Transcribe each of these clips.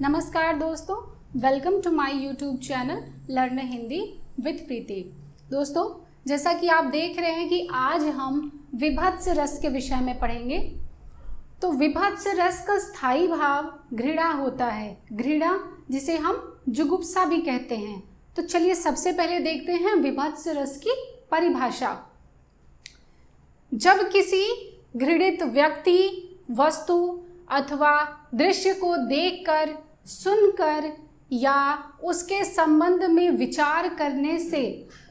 नमस्कार दोस्तों, welcome to my YouTube channel learn Hindi with Preeti. दोस्तों, जैसा कि आप देख रहे हैं कि आज हम विभत्स रस के विषय में पढ़ेंगे। तो विभत्स रस का स्थायी भाव घृणा होता है। घृणा जिसे हम जुगुप्सा भी कहते हैं। तो चलिए सबसे पहले देखते हैं विभत्स रस की परिभाषा। जब किसी घृणित व्यक्ति, वस्तु अथवा दृश्य को देखकर, सुनकर या उसके संबंध में विचार करने से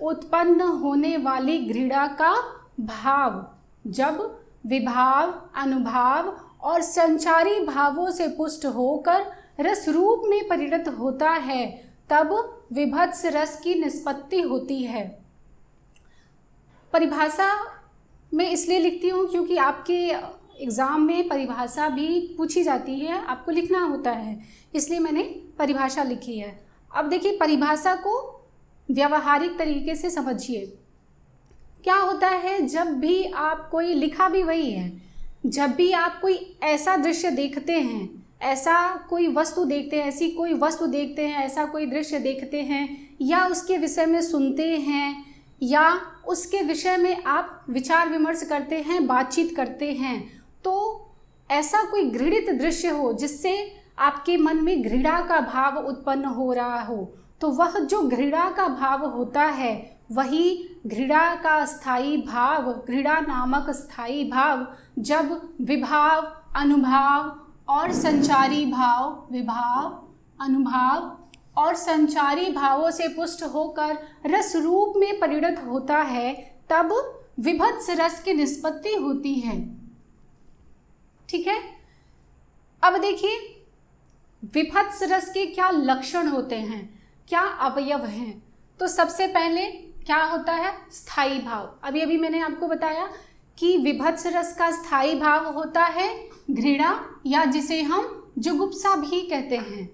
उत्पन्न होने वाली घृणा का भाव जब विभाव, अनुभाव और संचारी भावों से पुष्ट होकर रस रूप में परिणत होता है, तब विभत्स रस की निष्पत्ति होती है। परिभाषा मैं इसलिए लिखती हूँ क्योंकि आपके एग्ज़ाम में परिभाषा भी पूछी जाती है, आपको लिखना होता है, इसलिए मैंने परिभाषा लिखी है। अब देखिए, परिभाषा को व्यावहारिक तरीके से समझिए। क्या होता है, जब भी आप कोई, लिखा भी वही है, जब भी आप कोई ऐसा दृश्य देखते हैं, ऐसा कोई वस्तु देखते हैं, ऐसी कोई वस्तु देखते हैं, ऐसा कोई दृश्य देखते हैं या उसके विषय में सुनते हैं या उसके विषय में आप विचार विमर्श करते हैं, बातचीत करते हैं, तो ऐसा कोई घृणित दृश्य हो जिससे आपके मन में घृणा का भाव उत्पन्न हो रहा हो, तो वह जो घृणा का भाव होता है वही घृणा का स्थायी भाव, घृणा नामक स्थायी भाव जब विभाव, अनुभाव और संचारी भाव, विभाव, अनुभाव और संचारी भावों से पुष्ट होकर रस रूप में परिणत होता है, तब विभत्स रस की निष्पत्ति होती है। ठीक है। अब देखिए, विभत्स रस के क्या लक्षण होते हैं, क्या अवयव हैं। तो सबसे पहले क्या होता है, स्थायी भाव। अभी मैंने आपको बताया कि विभत्स रस का स्थायी भाव होता है घृणा, या जिसे हम जुगुप्सा भी कहते हैं।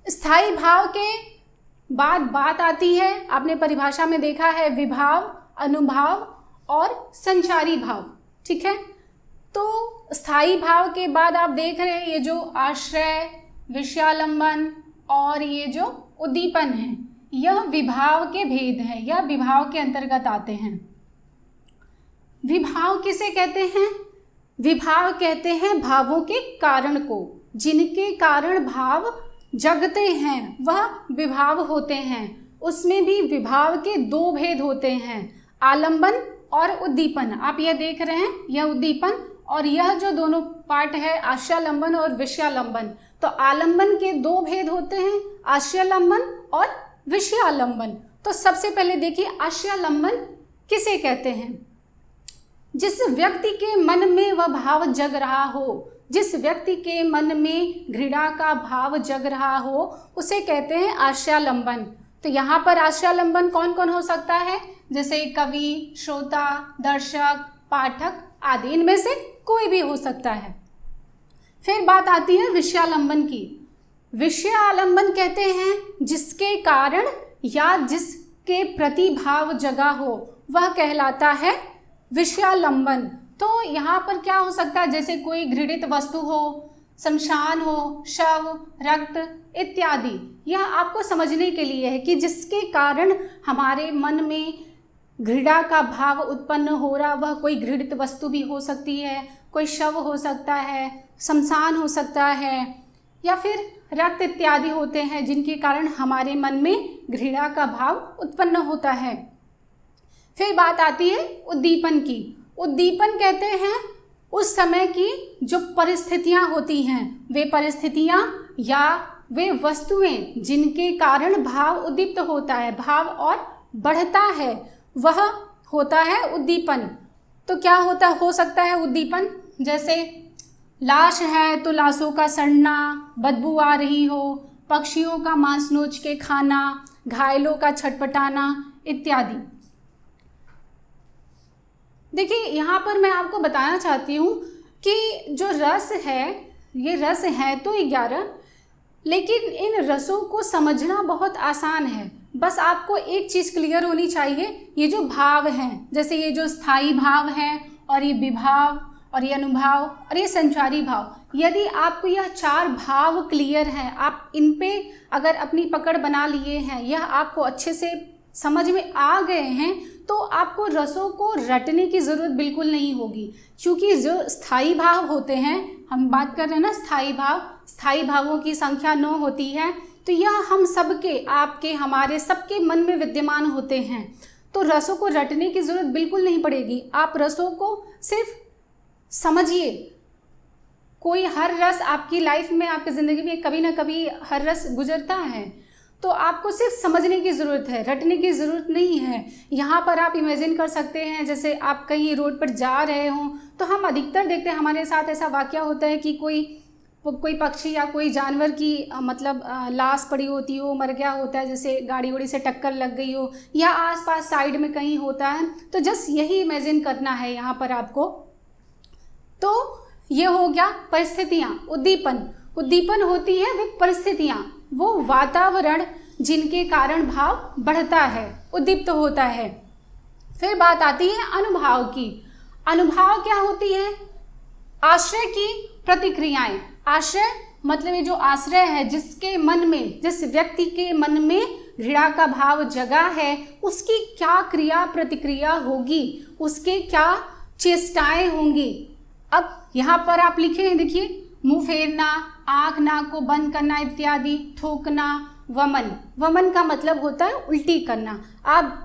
स्थायी भाव के बाद बात आती है, आपने परिभाषा में देखा है, विभाव, अनुभाव और संचारी भाव। ठीक है। तो स्थायी भाव के बाद आप देख रहे हैं ये जो आश्रय, विषयालंबन और ये जो उद्दीपन है, यह विभाव के भेद है, यह विभाव के अंतर्गत आते हैं। विभाव किसे कहते हैं? विभाव कहते हैं भावों के कारण को, जिनके कारण भाव जगते हैं वह विभाव होते हैं। उसमें भी विभाव के दो भेद होते हैं, आलंबन और उद्दीपन। आप यह देख रहे हैं, यह उद्दीपन और यह जो दोनों पार्ट है आश्रयालंबन और विषयालंबन। तो आलंबन के दो भेद होते हैं, आश्रयालंबन और विषयालंबन। तो सबसे पहले देखिए, आश्रयालंबन किसे कहते हैं? जिस व्यक्ति के मन में वह भाव जग रहा हो, जिस व्यक्ति के मन में घृणा का भाव जग रहा हो, उसे कहते हैं आश्रयालंबन। तो यहाँ पर आश्रयालंबन कौन कौन हो सकता है? जैसे कवि, श्रोता, दर्शक, पाठक आदि, इनमें से कोई भी हो सकता है। फिर बात आती है विषयालंबन की। विषयालंबन कहते हैं जिसके कारण या जिसके प्रति भाव जगा हो, वह कहलाता है विषयालंबन। तो यहाँ पर क्या हो सकता है, जैसे कोई घृणित वस्तु हो, शमशान हो, शव, रक्त इत्यादि। यह आपको समझने के लिए है कि जिसके कारण हमारे मन में घृणा का भाव उत्पन्न हो रहा, वह कोई घृणित वस्तु भी हो सकती है, कोई शव हो सकता है, शमशान हो सकता है, या फिर रक्त इत्यादि होते हैं जिनके कारण हमारे मन में घृणा का भाव उत्पन्न होता है। फिर बात आती है उद्दीपन की। उद्दीपन कहते हैं उस समय की जो परिस्थितियां होती हैं, वे परिस्थितियां या वे वस्तुएं जिनके कारण भाव उद्दीप्त होता है, भाव और बढ़ता है, वह होता है उद्दीपन। तो क्या हो सकता है उद्दीपन? जैसे लाश है तो लाशों का सड़ना, बदबू आ रही हो, पक्षियों का मांस नोच के खाना, घायलों का छटपटाना इत्यादि। देखिए, यहाँ पर मैं आपको बताना चाहती हूँ कि जो रस है, ये रस है तो 11, लेकिन इन रसों को समझना बहुत आसान है। बस आपको एक चीज़ क्लियर होनी चाहिए, ये जो भाव हैं, जैसे ये जो स्थायी भाव है और ये विभाव और ये अनुभाव और ये संचारी भाव। यदि आपको यह 4 भाव क्लियर हैं, आप इन पे अगर अपनी पकड़ बना लिए हैं, यह आपको अच्छे से समझ में आ गए हैं, तो आपको रसों को रटने की ज़रूरत बिल्कुल नहीं होगी। क्योंकि जो स्थायी भाव होते हैं, हम बात कर रहे हैं ना स्थायी भावों की संख्या 9 होती है, तो यह हम सबके, आपके, हमारे सबके मन में विद्यमान होते हैं। तो रसों को रटने की ज़रूरत बिल्कुल नहीं पड़ेगी। आप रसों को सिर्फ समझिए। कोई हर रस आपकी लाइफ में, आपकी ज़िंदगी में कभी ना कभी हर रस गुजरता है, तो आपको सिर्फ समझने की ज़रूरत है, रटने की ज़रूरत नहीं है। यहाँ पर आप इमेजिन कर सकते हैं, जैसे आप कहीं रोड पर जा रहे हों, तो हम अधिकतर देखते हैं, हमारे साथ ऐसा वाक़या होता है कि कोई पक्षी या कोई जानवर की मतलब लाश पड़ी होती हो, मर गया होता है, जैसे गाड़ी वाड़ी से टक्कर लग गई हो, या आसपास साइड में कहीं होता है। तो जस्ट यही इमेजिन करना है यहाँ पर आपको। तो ये हो गया परिस्थितियाँ। उद्दीपन होती है वे परिस्थितियाँ, वो वातावरण जिनके कारण भाव बढ़ता है, उद्दीप्त होता है। फिर बात आती है अनुभाव की। अनुभाव क्या होती है? आश्रय की प्रतिक्रियाएं। आश्रय मतलब ये जो आश्रय है, जिसके मन में, जिस व्यक्ति के मन में घृणा का भाव जगा है, उसकी क्या क्रिया प्रतिक्रिया होगी, उसके क्या चेष्टाएं होंगी। अब यहाँ पर आप लिखे हैं, देखिए, मुंह फेरना, आंख नाक को बंद करना इत्यादि, थूकना, वमन का मतलब होता है उल्टी करना। आप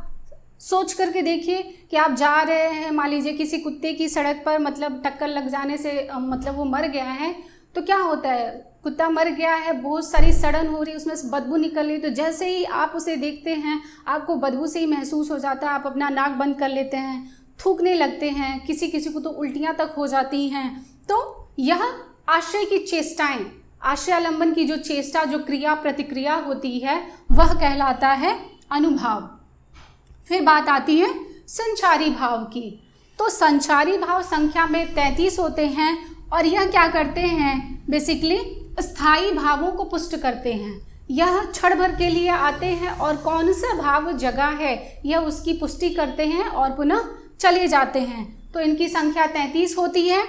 सोच करके देखिए कि आप जा रहे हैं, मान लीजिए किसी कुत्ते की सड़क पर मतलब टक्कर लग जाने से मतलब वो मर गया है, तो क्या होता है, कुत्ता मर गया है, बहुत सारी सड़न हो रही है, उसमें से बदबू निकल रही है, तो जैसे ही आप उसे देखते हैं, आपको बदबू से ही महसूस हो जाता है, आप अपना नाक बंद कर लेते हैं, थूकने लगते हैं, किसी को तो उल्टियाँ तक हो जाती हैं। तो यह आश्रय की चेष्टाएं, आश्रयालंबन की जो चेष्टा, जो क्रिया प्रतिक्रिया होती है, वह कहलाता है अनुभाव। फिर बात आती है संचारी भाव की। तो संचारी भाव संख्या में 33 होते हैं, और यह क्या करते हैं, बेसिकली स्थायी भावों को पुष्ट करते हैं। यह क्षण भर के लिए आते हैं और कौन सा भाव जगा है यह उसकी पुष्टि करते हैं और पुनः चले जाते हैं। तो इनकी संख्या 33 होती है।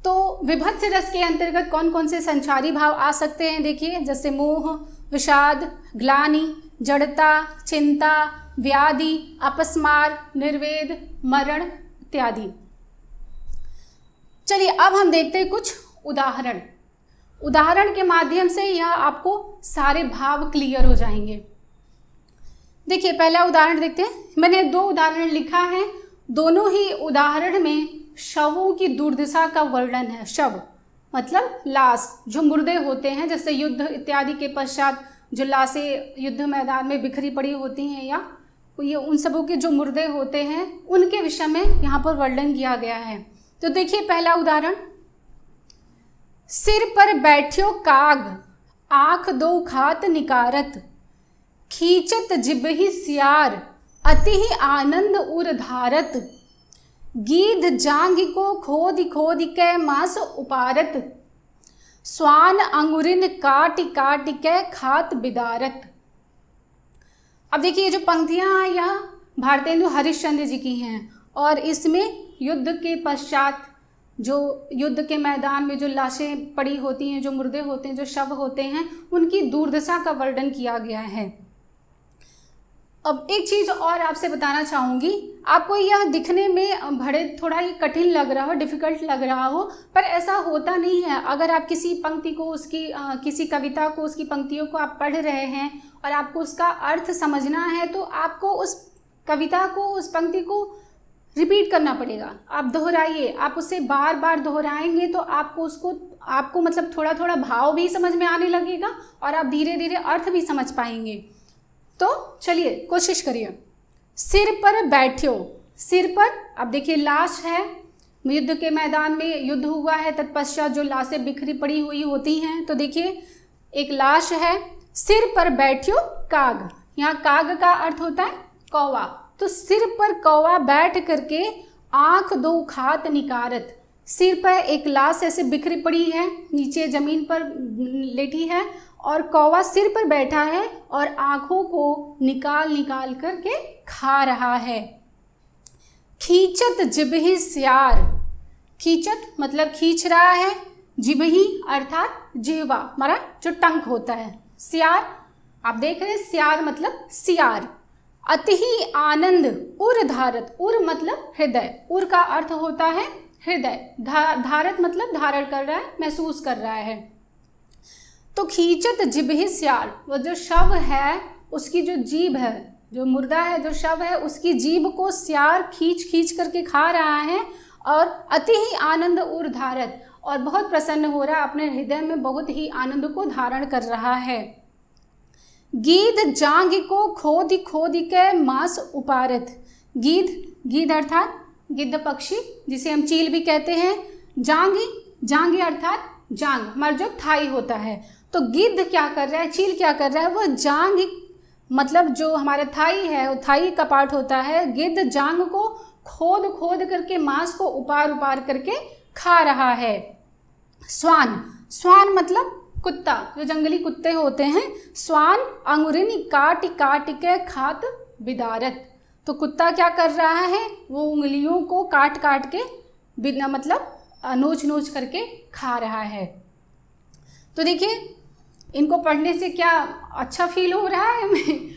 तो विभत्स रस के अंतर्गत कौन कौन से संचारी भाव आ सकते हैं, देखिए, जैसे मोह, विषाद, ग्लानि, जड़ता, चिंता, व्याधि, अपस्मार, निर्वेद, मरण इत्यादि। चलिए अब हम देखते हैं कुछ उदाहरण के माध्यम से यह आपको सारे भाव क्लियर हो जाएंगे। देखिए पहला उदाहरण देखते हैं। मैंने 2 उदाहरण लिखा है, दोनों ही उदाहरण में शवों की दुर्दशा का वर्णन है। शव मतलब लाश, जो मुर्दे होते हैं, जैसे युद्ध इत्यादि के पश्चात जो लाशें युद्ध मैदान में बिखरी पड़ी होती हैं, या ये उन सबों के जो मुर्दे होते हैं, उनके विषय में यहाँ पर वर्णन किया गया है। तो देखिए पहला उदाहरण, सिर पर बैठ्यो काग, आंख 2 खात निकारत, खींचत जिबहि सियार, अति ही आनंद उर धारत, गीध जांग को खोद खोद के मांस उपारत, स्वान अंगुरिन काट काट के खात बिदारत। अब देखिए ये जो पंक्तियां हैं यह भारतेंदु हरिश्चंद्र जी की हैं, और इसमें युद्ध के पश्चात जो युद्ध के मैदान में जो लाशें पड़ी होती हैं, जो मुर्दे होते हैं, जो शव होते हैं, उनकी दुर्दशा का वर्णन किया गया है। अब एक चीज़ और आपसे बताना चाहूँगी, आपको यह दिखने में बड़े थोड़ा ही कठिन लग रहा हो, डिफ़िकल्ट लग रहा हो, पर ऐसा होता नहीं है। अगर आप किसी पंक्ति को, उसकी किसी कविता को, उसकी पंक्तियों को आप पढ़ रहे हैं और आपको उसका अर्थ समझना है, तो आपको उस कविता को, उस पंक्ति को रिपीट करना पड़ेगा। आप दोहराइए, आप उसे बार बार दोहराएंगे तो आपको मतलब थोड़ा थोड़ा भाव भी समझ में आने लगेगा और आप धीरे धीरे अर्थ भी समझ पाएंगे। तो चलिए कोशिश करिए। सिर पर बैठ्यो, सिर पर, अब देखिए लाश है, युद्ध के मैदान में युद्ध हुआ है, तत्पश्चात जो लाशें बिखरी पड़ी हुई होती हैं, तो देखिए एक लाश है, सिर पर बैठ्यो काग, यहाँ काग का अर्थ होता है कौवा। तो सिर पर कौवा बैठ करके आंख 2 खात निकारत, सिर पर एक लाश ऐसे बिखरी पड़ी है, नीचे जमीन पर लेटी है और कौवा सिर पर बैठा है और आंखों को निकाल निकाल करके खा रहा है। खींचत जिबहि सियार, खींचत मतलब खींच रहा है, जिभहि अर्थात जिह्वा, हमारा जो टंक होता है। स्यार, आप देख रहे हैं स्यार मतलब सियार। अति ही आनंद उर धारत, उर मतलब हृदय, उर का अर्थ होता है हृदय, धारत मतलब धारण कर रहा है, महसूस कर रहा है। तो खींचत जिभहि स्यार, वो जो शव है उसकी जो जीभ है, जो मुर्दा है, जो शव है, उसकी जीभ को स्यार खींच खींच करके खा रहा है। और अति ही आनंद उर धारत, और बहुत प्रसन्न हो रहा है, अपने हृदय में बहुत ही आनंद को धारण कर रहा है। गीध जांघ को खोद खोद के मांस उपारत, गीध, गीध अर्थात गिद्ध पक्षी, जिसे हम चील भी कहते हैं। जांघी, जांघी अर्थात जांघ, हमारा जो थाई होता है। तो गिद्ध क्या कर रहा है, चील क्या कर रहा है, वो जांघ मतलब जो हमारा थाई है, वो थाई का पार्ट होता है, गिद्ध जांघ को खोद खोद करके मांस को उपार उपार करके खा रहा है। स्वान, स्वान मतलब कुत्ता, जो जंगली कुत्ते होते हैं। स्वान अंगुरिन काट काट के खात बिदारत, तो कुत्ता क्या कर रहा है, वो उंगलियों को काट काट के बिना मतलब नोच नोच करके खा रहा है। तो देखिए इनको पढ़ने से क्या अच्छा फील हो रहा है हमें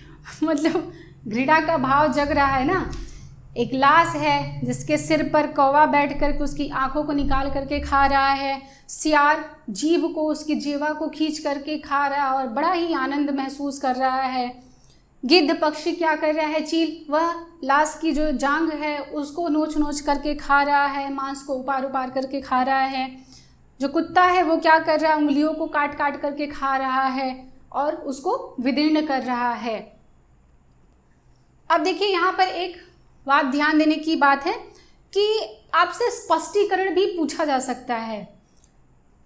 मतलब घृणा का भाव जग रहा है ना। एक लाश है जिसके सिर पर कौवा बैठ कर के उसकी आंखों को निकाल करके खा रहा है। सियार जीभ को, उसकी जीवा को खींच करके खा रहा है और बड़ा ही आनंद महसूस कर रहा है। गिद्ध पक्षी क्या कर रहा है, चील, वह लाश की जो जांघ है उसको नोच नोच करके खा रहा है, मांस को उपार उपार करके खा रहा है। जो कुत्ता है वो क्या कर रहा है, उंगलियों को काट काट करके खा रहा है और उसको विदीर्ण कर रहा है। अब देखिए यहाँ पर एक बात ध्यान देने की बात है कि आपसे स्पष्टीकरण भी पूछा जा सकता है।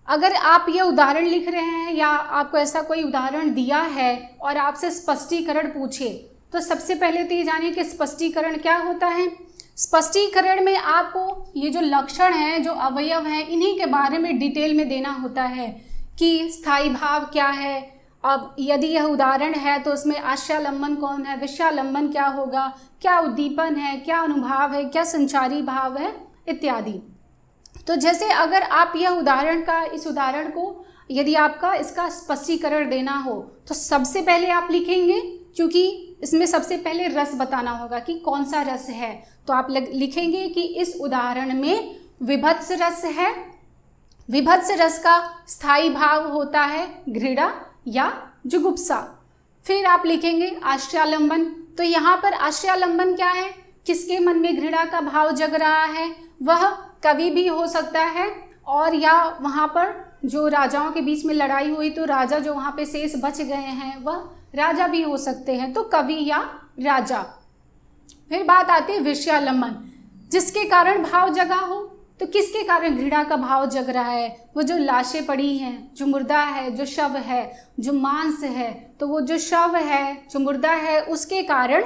अगर आप ये उदाहरण लिख रहे हैं या आपको ऐसा कोई उदाहरण दिया है और आपसे स्पष्टीकरण पूछे, तो सबसे पहले तो ये जानिए कि स्पष्टीकरण क्या होता है। स्पष्टीकरण में आपको ये जो लक्षण हैं, जो अवयव हैं, इन्हीं के बारे में डिटेल में देना होता है कि स्थायी भाव क्या है। अब यदि यह उदाहरण है तो उसमें आश्रयालंबन कौन है, विषयालंबन क्या होगा, क्या उद्दीपन है, क्या अनुभाव है, क्या संचारी भाव है, इत्यादि। तो जैसे अगर आप यह उदाहरण का, इस उदाहरण को यदि आपका इसका स्पष्टीकरण देना हो तो सबसे पहले आप लिखेंगे, क्योंकि इसमें सबसे पहले रस बताना होगा कि कौन सा रस है, तो आप लिखेंगे कि इस उदाहरण में विभत्स रस है। विभत्स रस का स्थायी भाव होता है घृणा या जुगुप्सा। फिर आप लिखेंगे आश्रयालंबन, तो यहाँ पर आश्रयालंबन क्या है, किसके मन में घृणा का भाव जग रहा है, वह कवि भी हो सकता है, और या वहाँ पर जो राजाओं के बीच में लड़ाई हुई तो राजा जो वहाँ पे शेष बच गए हैं वह राजा भी हो सकते हैं, तो कवि या राजा। फिर बात आती है विषयालंबन, जिसके कारण भाव जगा हो, तो किसके कारण घृणा का भाव जग रहा है, वो जो लाशें पड़ी हैं, जो मुर्दा है, जो शव है, जो मांस है, तो वो जो शव है, जो मुर्दा है, उसके कारण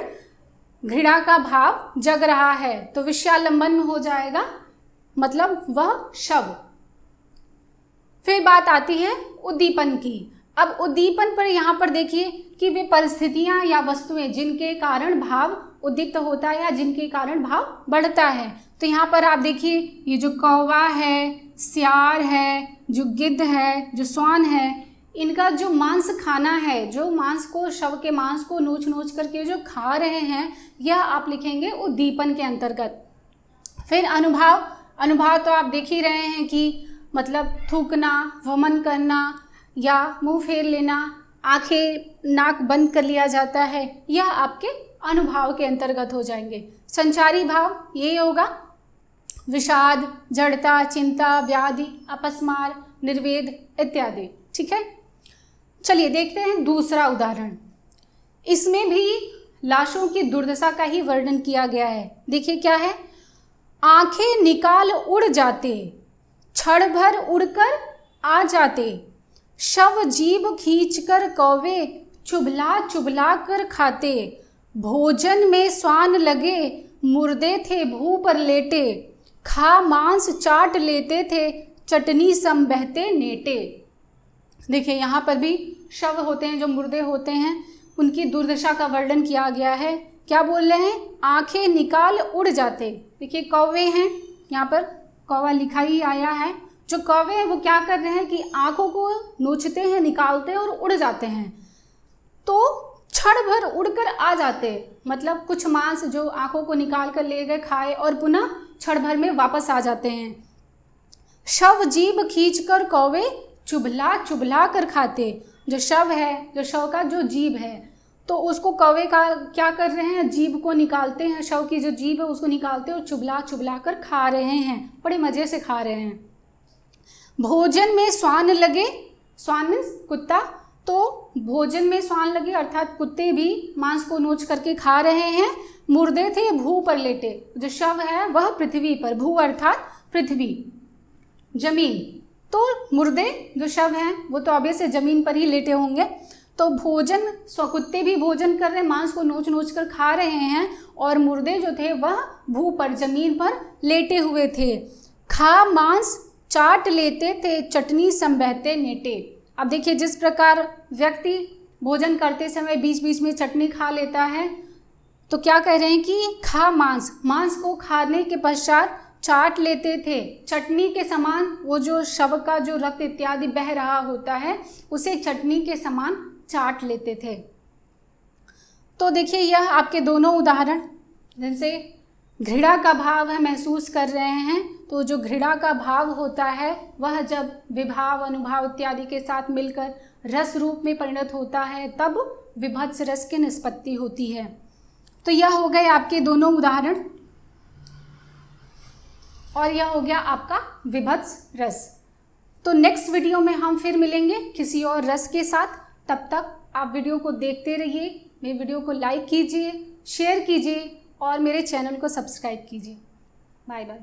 घृणा का भाव जग रहा है, तो विषयालंबन में हो जाएगा, मतलब वह शव। फिर बात आती है उद्दीपन की। अब उद्दीपन पर यहाँ पर देखिए कि वे परिस्थितियाँ या वस्तुएं जिनके कारण भाव उद्दीप्त होता है या जिनके कारण भाव बढ़ता है। तो यहाँ पर आप देखिए ये जो कौवा है, सियार है, जो गिद्ध है, जो स्वान है, इनका जो मांस खाना है, जो मांस को, शव के मांस को नोच नोच करके जो खा रहे हैं, यह आप लिखेंगे उद्दीपन के अंतर्गत। फिर अनुभाव, अनुभाव तो आप देख ही रहे हैं कि मतलब थूकना, वमन करना या मुंह फेर लेना, आंखें नाक बंद कर लिया जाता है, यह आपके अनुभाव के अंतर्गत हो जाएंगे। संचारी भाव ये होगा विषाद, जड़ता, चिंता, व्याधि, अपस्मार, निर्वेद इत्यादि। ठीक है, चलिए देखते हैं दूसरा उदाहरण। इसमें भी लाशों की दुर्दशा का ही वर्णन किया गया है। देखिए क्या है, आंखें निकाल उड़ जाते, क्षण भर उड़कर आ जाते, शव जीभ खींचकर कौवे चुभला चुभला कर खाते, भोजन में स्वान लगे मुर्दे थे भू पर लेटे, खा मांस चाट लेते थे चटनी सम बहते नेटे। देखिए यहाँ पर भी शव होते हैं, जो मुर्दे होते हैं, उनकी दुर्दशा का वर्णन किया गया है। क्या बोल रहे हैं, आंखें निकाल उड़ जाते। देखिए कौवे हैं, यहाँ पर कौवा लिखा ही आया है। जो कौवे हैं वो क्या कर रहे हैं कि आँखों को नोचते हैं, निकालते हैं और उड़ जाते हैं। तो क्षण भर उड़कर आ जाते, मतलब कुछ मांस जो आँखों को निकाल कर ले गए खाए और पुनः क्षण भर में वापस आ जाते हैं। शव जीभ खींचकर कौवे चुभला चुभला कर खाते। जो शव है, जो शव का जो जीभ है, तो उसको कौवे का क्या कर रहे हैं, जीभ को निकालते हैं, शव की जो जीभ है उसको निकालते हैं और चुभला चुभला कर खा रहे हैं, बड़े मज़े से खा रहे हैं। भोजन में स्वान लगे, स्वान मीन्स कुत्ता, तो भोजन में स्वान लगे अर्थात कुत्ते भी मांस को नोच करके खा रहे हैं। मुर्दे थे भू पर लेटे, जो शव है वह पृथ्वी पर, भू अर्थात पृथ्वी, जमीन, तो मुर्दे जो शव हैं वो तो अभी से जमीन पर ही लेटे होंगे। तो भोजन, कुत्ते भी भोजन कर रहे हैं, मांस को नोच नोच कर खा रहे हैं, और मुर्दे जो थे वह भू पर, जमीन पर लेटे हुए थे। खा मांस चाट लेते थे, चटनी संबहते नेटे। अब देखिए, जिस प्रकार व्यक्ति भोजन करते समय बीच बीच में चटनी खा लेता है, तो क्या कह रहे हैं कि खा मांस, मांस को खाने के पश्चात चाट लेते थे, चटनी के समान, वो जो शव का जो रक्त इत्यादि बह रहा होता है उसे चटनी के समान चाट लेते थे। तो देखिए, यह आपके दोनों उदाहरण, जैसे घृणा का भाव है महसूस कर रहे हैं, तो जो घृणा का भाव होता है वह जब विभाव, अनुभाव इत्यादि के साथ मिलकर रस रूप में परिणत होता है, तब विभत्स रस की निष्पत्ति होती है। तो यह हो गए आपके दोनों उदाहरण, और यह हो गया आपका विभत्स रस। तो नेक्स्ट वीडियो में हम फिर मिलेंगे किसी और रस के साथ। तब तक आप वीडियो को देखते रहिए, मेरे वीडियो को लाइक कीजिए, शेयर कीजिए और मेरे चैनल को सब्सक्राइब कीजिए। Bye bye.